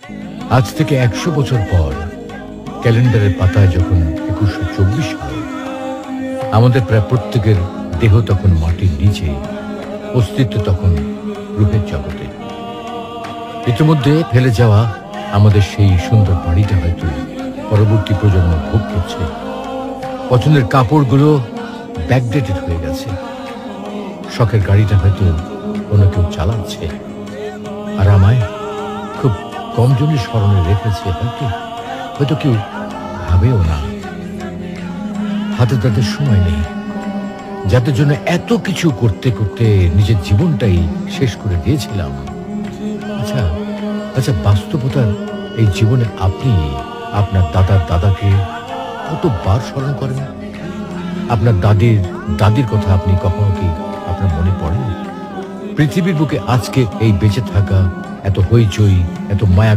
আজ থেকে 100 বছর পর ক্যালেন্ডারের পাতায় যখন 2124 সাল, আমাদের প্রায় প্রত্যেকের দেহ তখন মাটির নিচে, অস্তিত্ব তখন রূহের জগতে। ইতিমধ্যে ফেলে যাওয়া আমাদের সেই সুন্দর বাড়িটা হয়তো পরবর্তী প্রজন্ম ভোগ করছে। পছন্দের কাপড়গুলো ব্যাকডেটেড হয়ে গেছে। শখের গাড়িটা হয়তো কোনো কেউ চালাচ্ছে, আর আমায় খুব কম জনই স্মরণে রেখেছে। হয়তো কেউ ভাবেও না। হাতে তাদের সময় নেই, যাদের জন্য এত কিছু করতে করতে নিজের জীবনটাই শেষ করে দিয়েছিলাম। আচ্ছা আচ্ছা, বাস্তবতার এই জীবনে আপনি আপনার দাদার দাদাকে কতবার স্মরণ করেন? আপনার দাদির কথা আপনি কখনো কি আপনার মনে পড়ে? পৃথিবীর বুকে আজকে এই বেঁচে থাকা, এত হইচই, এত মায়া